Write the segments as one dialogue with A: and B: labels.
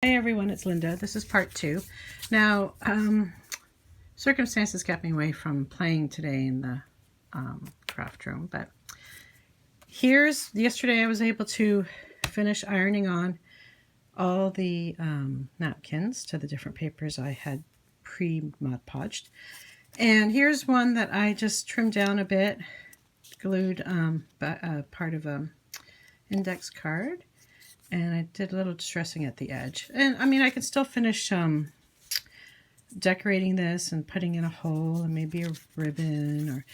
A: Hey everyone, it's Linda. This is part 2. Now, circumstances kept me away from playing today in the craft room, but yesterday I was able to finish ironing on all the napkins to the different papers I had pre-Mod Podged. And here's one that I just trimmed down a bit, glued part of an index card. And I did a little distressing at the edge. And I mean, I can still finish decorating this and putting in a hole and maybe a ribbon or,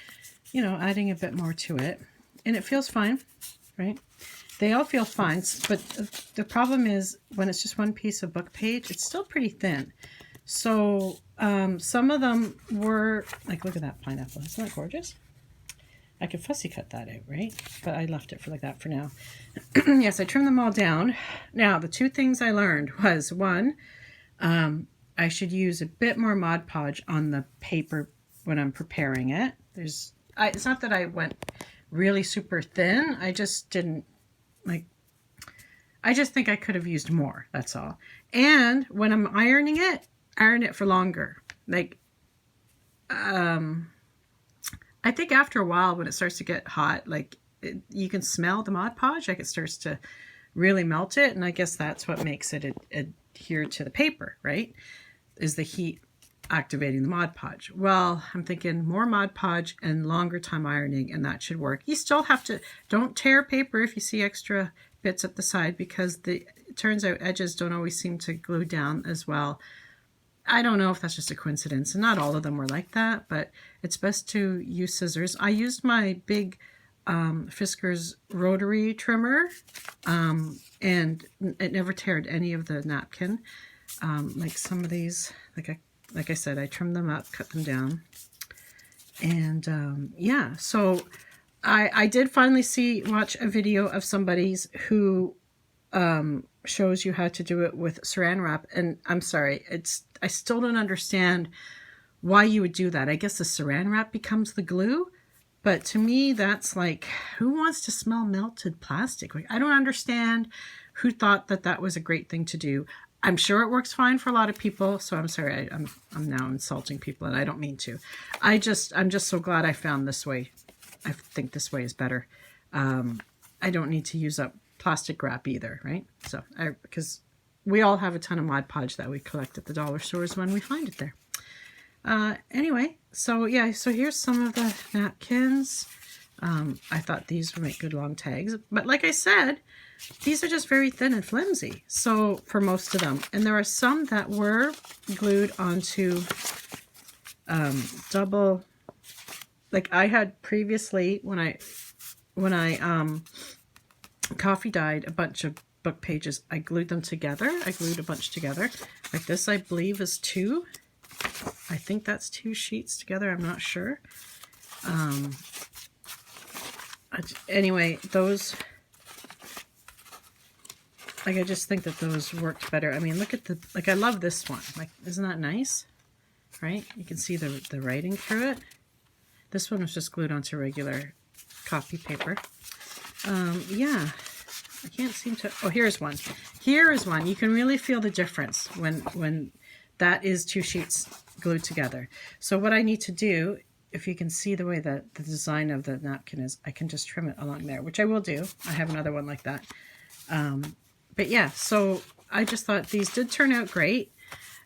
A: you know, adding a bit more to it. And it feels fine, right? They all feel fine, but the problem is when it's just one piece of book page, it's still pretty thin. So some of them were, like, look at that pineapple. Isn't that gorgeous? I could fussy cut that out, right? But I left it for like that for now. Yes, I trimmed them all down. Now, the two things I learned was, one, I should use a bit more Mod Podge on the paper when I'm preparing it. It's not that I went really super thin. I just didn't, I just think I could have used more, that's all. And when I'm ironing it, iron it for longer. I think after a while, when it starts to get hot, you can smell the Mod Podge, it starts to really melt it, and I guess that's what makes it adhere to the paper, right? Is the heat activating the Mod Podge. Well, I'm thinking more Mod Podge and longer time ironing, and that should work. You still have to, don't tear paper if you see extra bits at the side, because it turns out edges don't always seem to glue down as well. I don't know if that's just a coincidence, and not all of them were like that, but it's best to use scissors. I used my big Fisker's rotary trimmer, and it never teared any of the napkin. Like some of these, like I said, I trimmed them up, cut them down, and yeah. So I did finally watch a video of somebody's who shows you how to do it with saran wrap, and I'm sorry, I still don't understand why you would do that. I guess the saran wrap becomes the glue, but to me that's like, who wants to smell melted plastic? Like, I don't understand who thought that was a great thing to do. I'm sure it works fine for a lot of people, so I'm sorry, I'm now insulting people, and I don't mean to. I'm just so glad I found this way. I think this way is better. I don't need to use up plastic wrap either, right? So because we all have a ton of Mod Podge that we collect at the dollar stores when we find it there. Anyway, so yeah, so here's some of the napkins. I thought these would make good long tags, but like I said, these are just very thin and flimsy, so for most of them. And there are some that were glued onto double, like I had previously when I coffee dyed a bunch of book pages, I glued them together. I glued a bunch together. Like this, I believe, is 2. I think that's 2 sheets together. I'm not sure. Anyway, those, I just think that those worked better. I mean, look at I love this one. Like, isn't that nice? Right? You can see the writing through it. This one was just glued onto regular copy paper. Yeah. I can't seem to, oh, here's one. Here is one. You can really feel the difference when that is 2 sheets glued together. So what I need to do, if you can see the way that the design of the napkin is, I can just trim it along there, which I will do. I have another one like that. But yeah, so I just thought these did turn out great.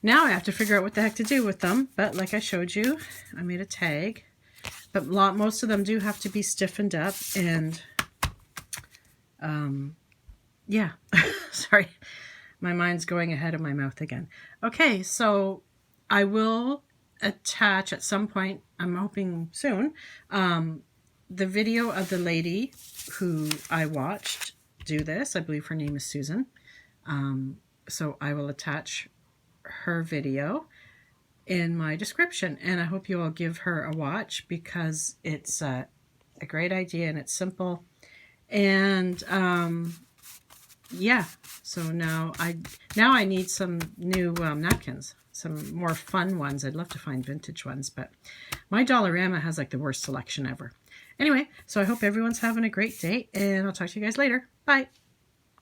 A: Now I have to figure out what the heck to do with them. But like I showed you, I made a tag. But most of them do have to be stiffened up, and yeah, sorry, my mind's going ahead of my mouth again. Okay, so I will attach at some point, I'm hoping soon, the video of the lady who I watched do this. I believe her name is Susan. So I will attach her video in my description, and I hope you all give her a watch, because it's a great idea and it's simple. And yeah, so now I need some new napkins, some more fun ones. I'd love to find vintage ones, but my Dollarama has like the worst selection ever. Anyway, so I hope everyone's having a great day, and I'll talk to you guys later. Bye.